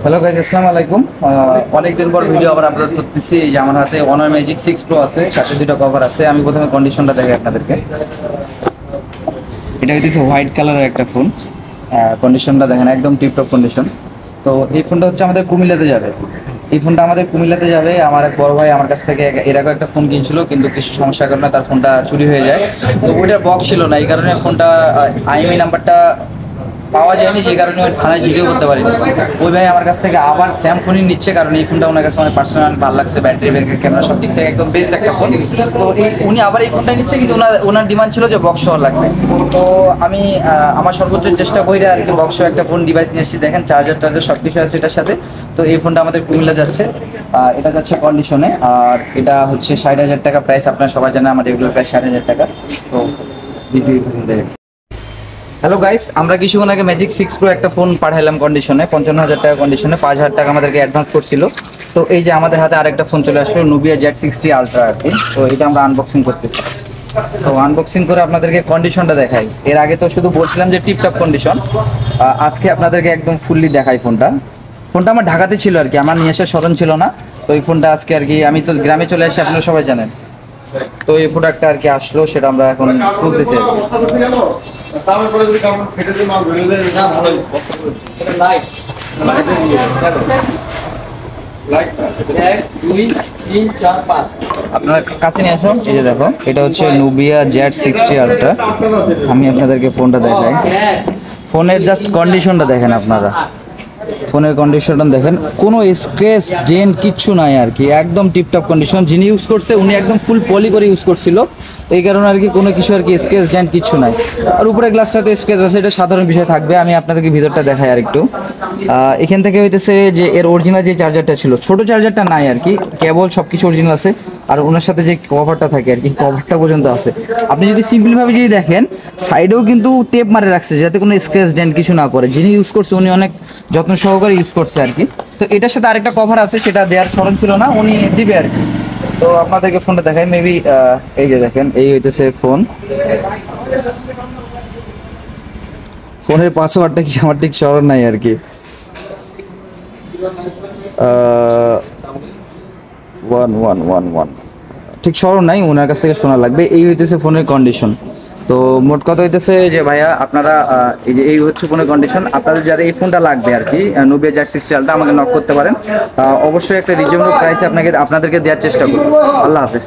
Hello guys, আসসালামু আলাইকুম। অনেকদিন পর ভিডিও আবার আপলোড করতেছি। এই যে আমার হাতে Honor Magic 6 Pro আছে, সাথে দুটো কভার আছে। আমি প্রথমে কন্ডিশনটা দেখাই আপনাদেরকে। এটা হচ্ছে হোয়াইট কালারের একটা ফোন। কন্ডিশনটা দেখেন, একদম টিপটপ কন্ডিশন। তো এই ফোনটা হচ্ছে আমাদের কুমিল্লাতে যাবে। এই ফোনটা আমাদের কুমিল্লাতে যাবে। আমার এক বড় ভাই আমার কাছ থেকে এর আগে একটা ফোন কিনছিল, কিন্তু কিছু সমস্যার কারণে তার ফোনটা চুরি হয়ে যায়। তো ওইটার বক্স ছিল না, এই কারণে ফোনটা আইএমআই নাম্বারটা পাওয়া যায়নি, যে কারণে ওই থানায় জিডিও করতে পারিনি। ওই ভাই আমার কাছ থেকে আবার স্যাম ফোনই নিচ্ছে, কারণ এই ফোনটা ওনার কাছে অনেক পার্সোনাল ভালো লাগছে। ব্যাটারি ব্যাকআপ, ক্যামেরা সব দিক থেকে একদম বেস্ট একটা ফোন। তো উনি আবার এই ফোনটা নিচ্ছে, কিন্তু ওনার ডিমান্ড ছিল যে বক্স সহ লাগবে। তো আমি আমার সর্বোচ্চ চেষ্টা করি আর কি, বক্স একটা ফোন ডিভাইস নিয়ে এসেছি। দেখেন চার্জার সব কিছু আছে এটার সাথে। তো এই ফোনটা আমাদের কুমিল্লা যাচ্ছে। এটা যাচ্ছে কন্ডিশনে। আর এটা হচ্ছে 60,000 টাকা প্রাইস। আপনারা সবাই জানেন আমার রেগুলার প্রাইস 60,000 টাকা। তো ভিডিও দেখেন। হ্যালো গাইস, আমরা কিছুক্ষণ আগে ম্যাজিক 6 Pro একটা ফোন পাঠাইলাম কন্ডিশনে, 55,000 টাকা কন্ডিশনে। 5,000 টাকা আমাদেরকে অ্যাডভান্স করছিল। তো এই যে আমাদের হাতে আরেকটা ফোন চলে আসলো, Nubia Z60 Ultra আর কি। তো এটা আমরা আনবক্সিং করতেছি। তো আনবক্সিং করে আপনাদেরকে কন্ডিশনটা দেখাই। এর আগে তো শুধু বলছিলাম যে টিপটপ কন্ডিশন, আজকে আপনাদেরকে একদম ফুললি দেখাই ফোনটা আমার ঢাকাতে ছিল আর কি, আমার নিয়ে আসার স্মরণ ছিল না। তো এই ফোনটা আজকে আর কি, আমি তো গ্রামে চলে আসি, আপনারা সবাই জানেন। তো এই প্রোডাক্টটা আর কি আসলো, সেটা আমরা এখন তুলতেছি। তারপরে যদি কাপড় ফেটে দিয়ে মাল বেরিয়ে যায় না, ভালো এটা লাইট লাইট 1 2 3 4 5 আপনারা কাছে নিয়ে আসুন। এই যে দেখো, এটা হচ্ছে Nubia Z60 Ultra। আমি আপনাদেরকে ফোনটা দেখাই। ফোনের জাস্ট কন্ডিশনটা দেখেন আপনারা। ফোনের কন্ডিশনটা দেখেন, কোনো স্ক্র্যাচ ডেন্ট কিচ্ছু নাই আর কি, একদম টিপটপ কন্ডিশন। যিনি ইউজ করছে উনি একদম ফুল পলি করে ইউজ করছিল, এই কারণে আর কি কোনো কিছু আর কি স্ক্র্যাচ ডেন্ট কিচ্ছু নাই। আর উপরে গ্লাসটাতে স্ক্র্যাচ আছে, এটা সাধারণ বিষয় থাকবে। আমি আপনাদেরকে ভিতরটা দেখাই আর একটু। এখান থেকে হইতেছে যে এর অরিজিনাল যে চার্জারটা ছিল, ছোট চার্জারটা নাই আর কি, কেবল সব কিছু অরিজিনাল আছে। আর ওনার সাথে যে কভারটা থাকে আর কি, কভারটা পর্যন্ত আছে। আপনি যদি সিম্পলভাবে যদি দেখেন, সাইডেও কিন্তু টেপ মারে রাখছে যাতে কোনো স্ক্র্যাচ ডেন্ট কিছু না করে। যিনি ইউজ করছে উনি অনেক যত্ন সহকারে ইউজ করছে আর কি। তো এটার সাথে আরেকটা কভার আছে, সেটা দেওয়ার স্মরণ ছিল না, উনি দিবে আর কি। তো আপনাদেরকে ফোনটা দেখাই মেবি। এই যে দেখেন, এই হইতেছে ফোনের পাসওয়ার্ডটা কি আমার ঠিক স্মরণ নাই আর কি। 1111 ঠিক স্মরণ নাই, ওনার কাছ থেকে শোনা লাগবে। এই হইতেছে ফোনের কন্ডিশন। তো মোট কথা হইতেছে যে ভাইয়া, আপনারা এই হচ্ছে ফোনের কন্ডিশন। আপনাদের যারা এই ফোনটা লাগবে আর কি, Nubia Z60 Ultra, আমাকে নক করতে পারেন। অবশ্যই একটা রিজনেবল প্রাইসে আপনাদেরকে দেওয়ার চেষ্টা করব। আল্লাহ হাফেজ।